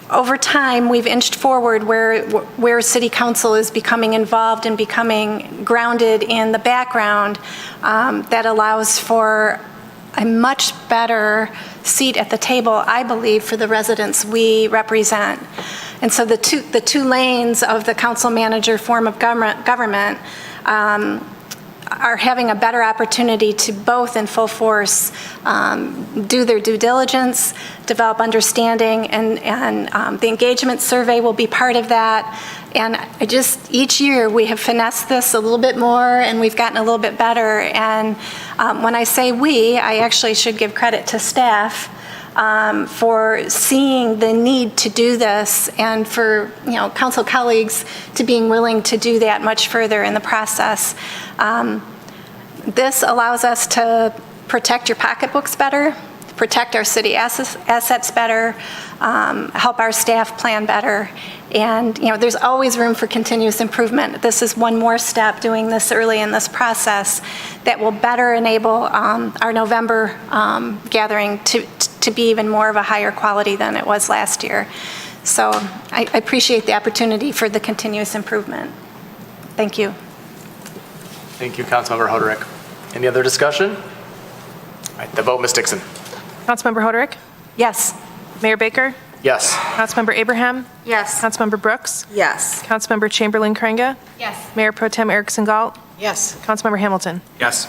Over time, we've inched forward where City Council is becoming involved and becoming grounded in the background that allows for a much better seat at the table, I believe, for the residents we represent. And so the two lanes of the council manager form of government are having a better opportunity to both in full force do their due diligence, develop understanding, and the engagement survey will be part of that. And each year we have finessed this a little bit more and we've gotten a little bit better. And when I say we, I actually should give credit to staff for seeing the need to do this and for, council colleagues to being willing to do that much further in the process. This allows us to protect your pocketbooks better, protect our city assets better, help our staff plan better. And, there's always room for continuous improvement. This is one more step, doing this early in this process, that will better enable our November gathering to be even more of a higher quality than it was last year. So I appreciate the opportunity for the continuous improvement. Thank you. Thank you, Councilmember Hoderick. Any other discussion? All right, the vote, Ms. Dixon. Councilmember Hoderick? Yes. Mayor Baker? Yes. Councilmember Abraham? Yes. Councilmember Brooks? Yes. Councilmember Chamberlain Crainga? Yes. Mayor Pro Tem Erickson Galt? Yes. Councilmember Hamilton? Yes.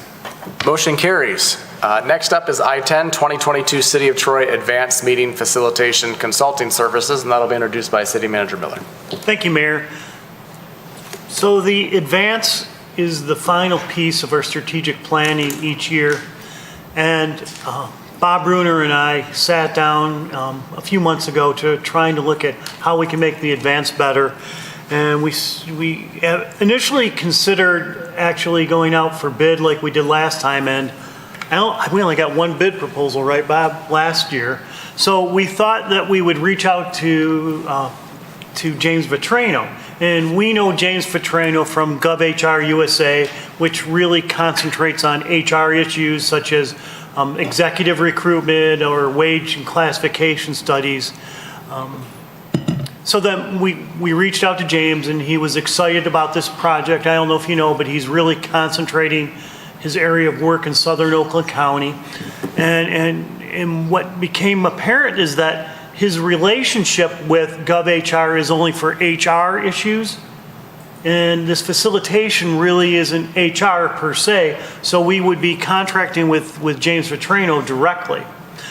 Motion carries. Next up is I-10, 2022 City of Troy Advanced Meeting Facilitation Consulting Services, and that'll be introduced by City Manager Miller. Thank you, Mayor. So the advance is the final piece of our strategic planning each year. And Bob Bruner and I sat down a few months ago trying to look at how we can make the advance better. And we initially considered actually going out for bid like we did last time. And we only got one bid proposal, right, Bob, last year. So we thought that we would reach out to James Vetrano. And we know James Vetrano from GovHR USA, which really concentrates on HR issues such as executive recruitment or wage and classification studies. So then we reached out to James and he was excited about this project. I don't know if you know, but he's really concentrating his area of work in southern Oakland County. And what became apparent is that his relationship with GovHR is only for HR issues. And this facilitation really isn't HR per se. So we would be contracting with James Vetrano directly.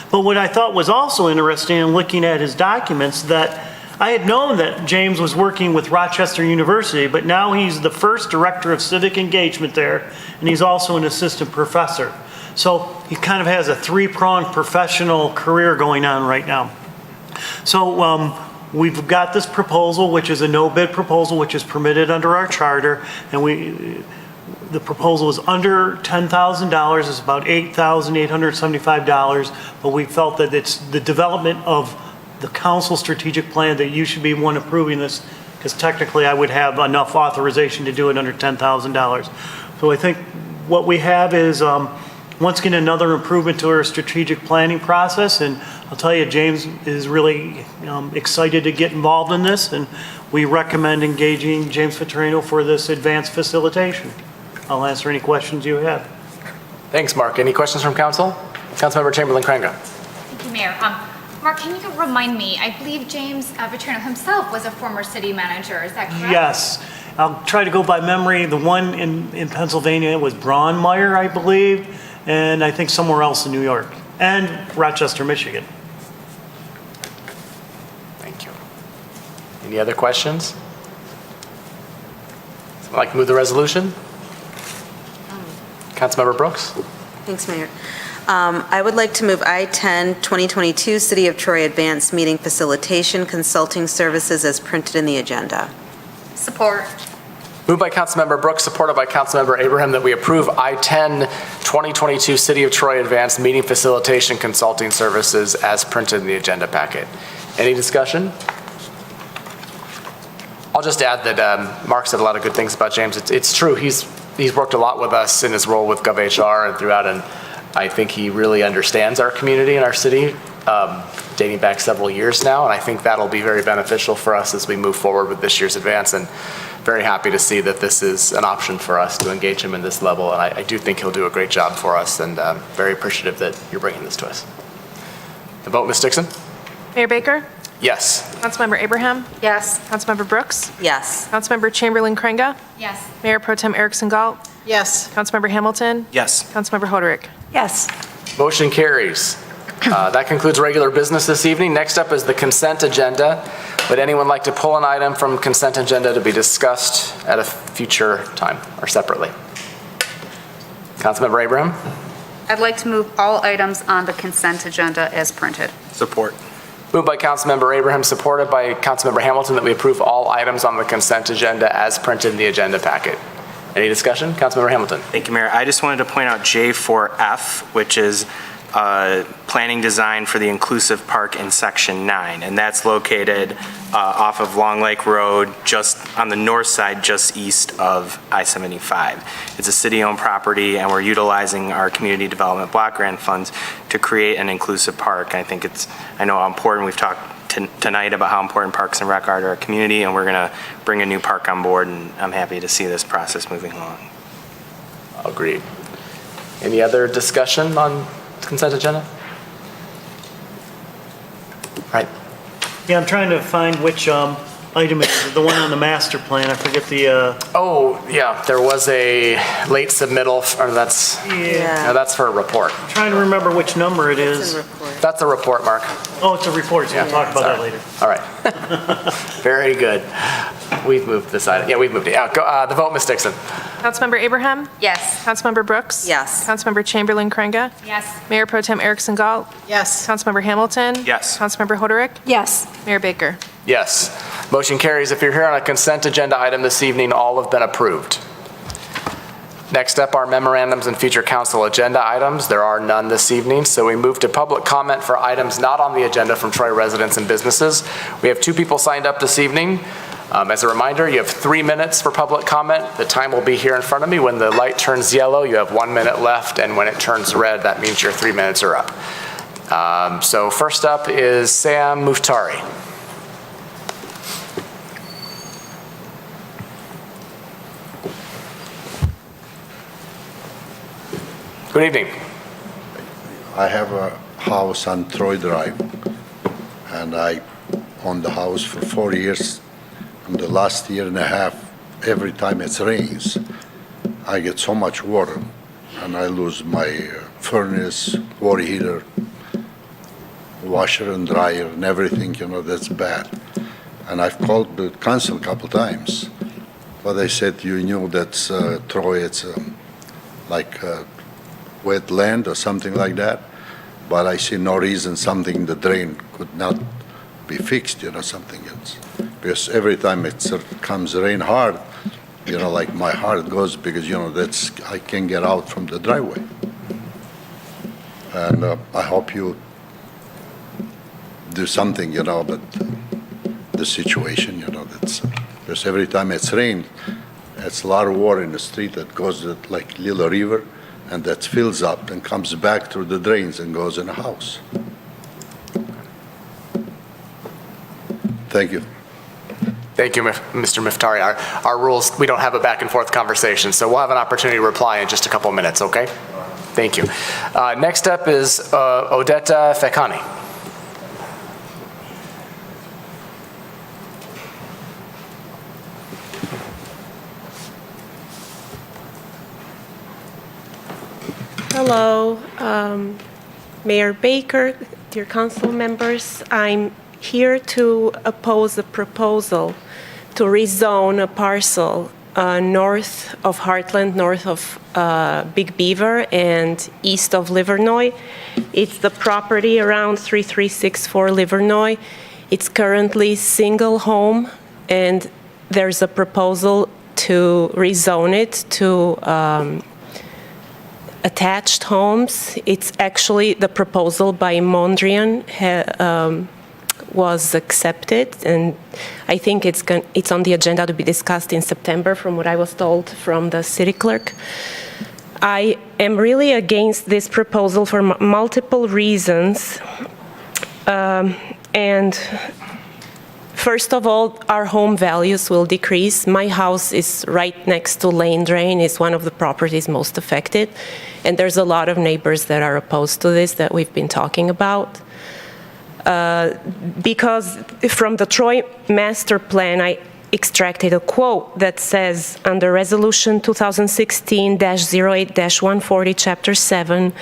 But what I thought was also interesting in looking at his documents, that I had known that James was working with Rochester University, but now he's the first director of civic engagement there, and he's also an assistant professor. So he kind of has a three-pronged professional career going on right now. So we've got this proposal, which is a no-bid proposal, which is permitted under our charter, and the proposal is under $10,000. It's about $8,875, but we felt that it's the development of the council strategic plan that you should be one approving this, because technically I would have enough authorization to do it under $10,000. So I think what we have is once again another improvement to our strategic planning process, and I'll tell you, James is really excited to get involved in this, and we recommend engaging James Vetrano for this advanced facilitation. I'll answer any questions you have. Thanks, Mark. Any questions from council? Councilmember Chamberlain Crainga. Thank you, Mayor. Mark, can you remind me, I believe James Vetrano himself was a former city manager, is that correct? Yes. I'll try to go by memory. The one in Pennsylvania was Braunmeyer, I believe, and I think somewhere else in New York, and Rochester, Michigan. Thank you. Any other questions? Someone like to move the resolution? Councilmember Brooks. Thanks, Mayor. I would like to move I-10, 2022 City of Troy Advanced Meeting Facilitation Consulting Services as printed in the agenda. Support. Moved by Councilmember Brooks, supported by Councilmember Abraham, that we approve I-10, 2022 City of Troy Advanced Meeting Facilitation Consulting Services as printed in the agenda packet. Any discussion? I'll just add that Mark said a lot of good things about James. It's true, he's worked a lot with us in his role with GovHR and throughout, and I think he really understands our community and our city, dating back several years now, and I think that'll be very beneficial for us as we move forward with this year's advance, and very happy to see that this is an option for us to engage him in this level, and I do think he'll do a great job for us, and very appreciative that you're bringing this to us. The vote, Ms. Dixon? Mayor Baker? Yes. Councilmember Abraham? Yes. Councilmember Brooks? Yes. Councilmember Chamberlain Craig? Yes. Mayor Pro Tem Erickson Galt? Yes. Councilmember Hamilton? Yes. Councilmember Hoderick? Yes. Motion carries. That concludes regular business this evening. Next up is the consent agenda. Would anyone like to pull an item from consent agenda to be discussed at a future time or separately? Councilmember Abraham? I'd like to move all items on the consent agenda as printed. Support. Moved by Councilmember Abraham, supported by Councilmember Hamilton, that we approve all items on the consent agenda as printed in the agenda packet. Any discussion? Councilmember Hamilton. Thank you, Mayor. I just wanted to point out J4F, which is planning design for the inclusive park in Section 9, and that's located off of Long Lake Road, just on the north side, just east of I-75. It's a city-owned property, and we're utilizing our community development block grant funds to create an inclusive park. I know how important, we've talked tonight about how important Parks and Rec are to our community, and we're going to bring a new park on board, and I'm happy to see this process moving along. Agreed. Any other discussion on consent agenda? Right. Yeah, I'm trying to find which item it is, the one on the master plan. I forget the, Oh, yeah, there was a late submittal, or that's, yeah, no, that's for a report. I'm trying to remember which number it is. That's a report, Mark. Oh, it's a report, so we'll talk about that later. All right. Very good. We've moved this item. Yeah, we've moved it. Yeah, the vote, Ms. Dixon. Councilmember Abraham? Yes. Councilmember Brooks? Yes. Councilmember Chamberlain Craig? Yes. Mayor Pro Tem Erickson Galt? Yes. Councilmember Hamilton? Yes. Councilmember Hoderick? Yes. Mayor Baker? Yes. Motion carries. If you're here on a consent agenda item this evening, all have been approved. Next up are memorandums and future council agenda items. There are none this evening, so we move to public comment for items not on the agenda from Troy residents and businesses. We have 2 people signed up this evening. As a reminder, you have 3 minutes for public comment. The time will be here in front of me. When the light turns yellow, you have 1 minute left, and when it turns red, that means your 3 minutes are up. So first up is Sam Muftari. Good evening. I have a house on Troy Drive, and I owned the house for 4 years. And the last year and a half, every time it rains, I get so much water, and I lose my furnace, water heater, washer and dryer, and everything, that's bad. And I've called the council a couple times, but they said, you knew that's Troy, it's like wetland or something like that, but I see no reason something in the drain could not be fixed, something else. Because every time it comes rain hard, like my heart goes because, I can't get out from the driveway. And I hope you do something, but the situation, that's, because every time it's rained, it's a lot of water in the street that goes like little river, and that fills up and comes back through the drains and goes in the house. Thank you. Thank you, Mr. Muftari. Our rules, we don't have a back and forth conversation, so we'll have an opportunity to reply in just a couple minutes, okay? Thank you. Next up is Odetta Fekani. Hello, Mayor Baker, dear council members. I'm here to oppose a proposal to rezone a parcel north of Heartland, north of Big Beaver, and east of Livernois. It's the property around 3364 Livernois. It's currently single home, and there's a proposal to rezone it to attached homes. It's actually the proposal by Mondrian was accepted, and I think it's on the agenda to be discussed in September, from what I was told from the city clerk. I am really against this proposal for multiple reasons. And first of all, our home values will decrease. My house is right next to Lane Drain. It's one of the properties most affected. And there's a lot of neighbors that are opposed to this that we've been talking about. Because from the Troy Master Plan, I extracted a quote that says, under Resolution 2016-08-140, Chapter 7,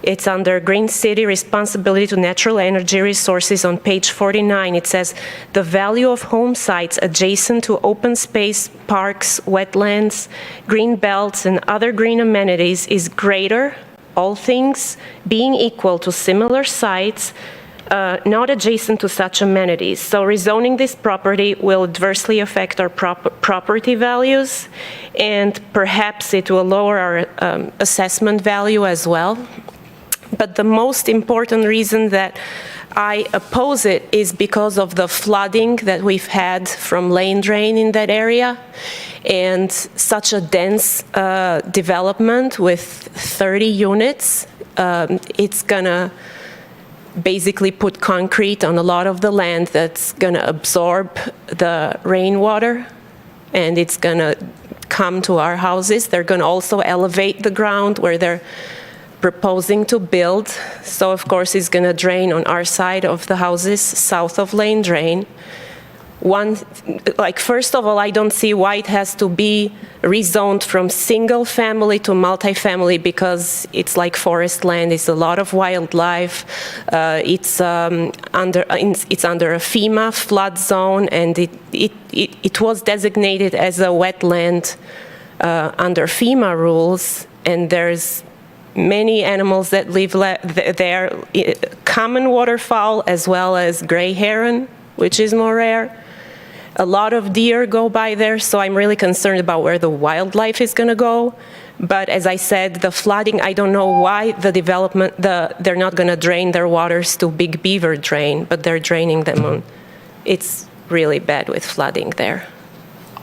it's under Green City Responsibility to Natural Energy Resources on page 49. It says, the value of home sites adjacent to open space, parks, wetlands, green belts, and other green amenities is greater, all things being equal to similar sites not adjacent to such amenities. So rezoning this property will adversely affect our property values, and perhaps it will lower our assessment value as well. But the most important reason that I oppose it is because of the flooding that we've had from Lane Drain in that area, and such a dense development with 30 units. It's gonna basically put concrete on a lot of the land that's gonna absorb the rainwater, and it's gonna come to our houses. They're gonna also elevate the ground where they're proposing to build. So of course it's gonna drain on our side of the houses south of Lane Drain. First of all, I don't see why it has to be rezoned from single family to multifamily, because it's like forest land. It's a lot of wildlife. It's under a FEMA flood zone, and it was designated as a wetland under FEMA rules. And there's many animals that live there, common waterfowl as well as gray heron, which is more rare. A lot of deer go by there, so I'm really concerned about where the wildlife is going to go. But as I said, the flooding, I don't know why the development, they're not going to drain their waters to Big Beaver Drain, but they're draining them on. It's really bad with flooding there.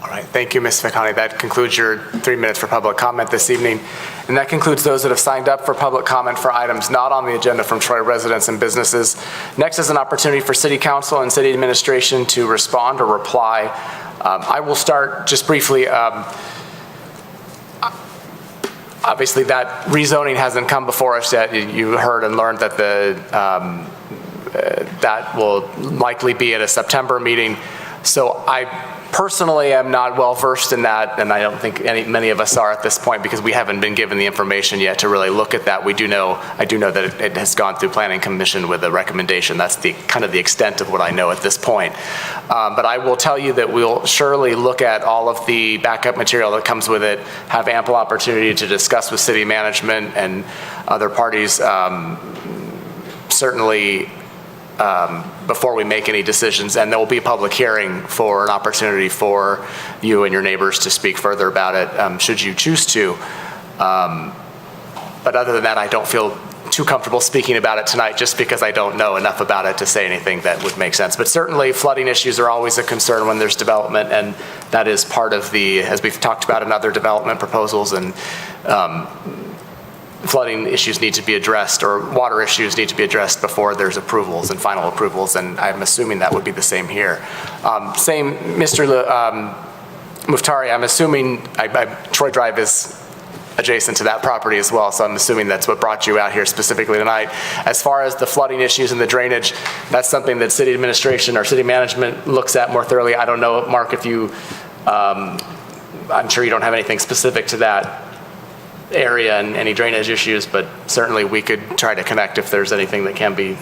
All right, thank you, Ms. Ficani. That concludes your 3 minutes for public comment this evening. And that concludes those that have signed up for public comment for items not on the agenda from Troy residents and businesses. Next is an opportunity for City Council and City Administration to respond or reply. I will start just briefly. Obviously, that rezoning hasn't come before us yet. You heard and learned that that will likely be at a September meeting. So I personally am not well versed in that, and I don't think many of us are at this point, because we haven't been given the information yet to really look at that. I do know that it has gone through Planning Commission with a recommendation. That's kind of the extent of what I know at this point. But I will tell you that we'll surely look at all of the backup material that comes with it, have ample opportunity to discuss with city management and other parties, certainly before we make any decisions. And there will be a public hearing for an opportunity for you and your neighbors to speak further about it, should you choose to. But other than that, I don't feel too comfortable speaking about it tonight, just because I don't know enough about it to say anything that would make sense. But certainly flooding issues are always a concern when there's development, and that is part of as we've talked about in other development proposals, and flooding issues need to be addressed, or water issues need to be addressed before there's approvals and final approvals, and I'm assuming that would be the same here. Mr. Muftari, I'm assuming Troy Drive is adjacent to that property as well, so I'm assuming that's what brought you out here specifically tonight. As far as the flooding issues and the drainage, that's something that city administration or city management looks at more thoroughly. I don't know, Mark, if you, I'm sure you don't have anything specific to that area and any drainage issues, but certainly we could try to connect if there's anything that can be.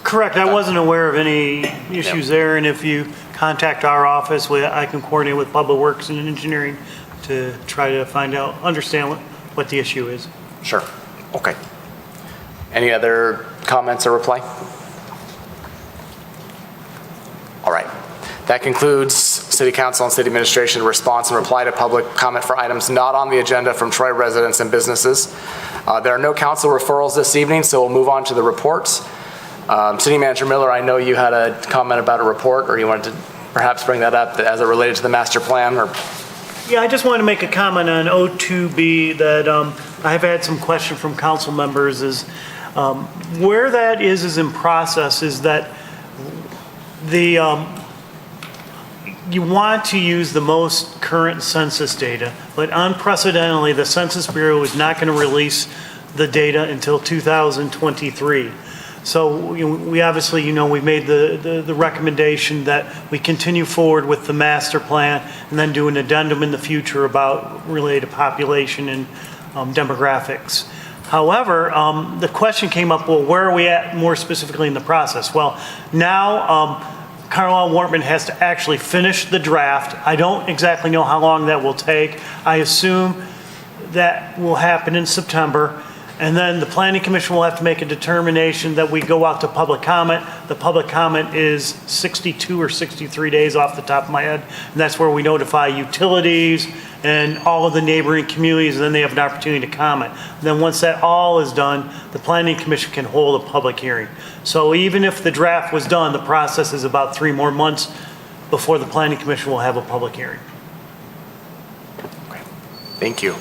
Correct. I wasn't aware of any issues there, and if you contact our office, I can coordinate with Public Works and Engineering to try to understand what the issue is. Sure. Okay. Any other comments or reply? All right. That concludes City Council and City Administration response and reply to public comment for items not on the agenda from Troy residents and businesses. There are no council referrals this evening, so we'll move on to the reports. City Manager Miller, I know you had a comment about a report, or you wanted to perhaps bring that up as it related to the master plan, or? Yeah, I just wanted to make a comment on O2B that I've had some question from council members is where that is in process is that the you want to use the most current census data, but unprecedentedly, the Census Bureau is not going to release the data until 2023. So we obviously, we made the recommendation that we continue forward with the master plan and then do an addendum in the future about related population and demographics. However, the question came up, well, where are we at more specifically in the process? Well, now Carlisle Wortman has to actually finish the draft. I don't exactly know how long that will take. I assume that will happen in September. And then the Planning Commission will have to make a determination that we go out to public comment. The public comment is 62 or 63 days off the top of my head. And that's where we notify utilities and all of the neighboring communities, and then they have an opportunity to comment. And then once that all is done, the Planning Commission can hold a public hearing. So even if the draft was done, the process is about 3 more months before the Planning Commission will have a public hearing. Okay. Thank you.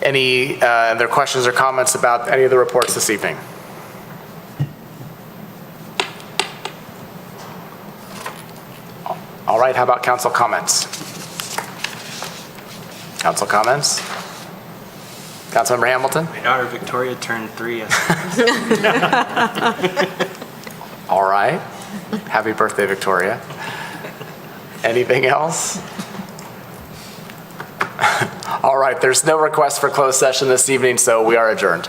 Any other questions or comments about any of the reports this evening? All right, how about council comments? Council comments? Councilmember Hamilton? My daughter Victoria turned 3 All right. Happy birthday, Victoria. Anything else? All right, there's no request for closed session this evening, so we are adjourned.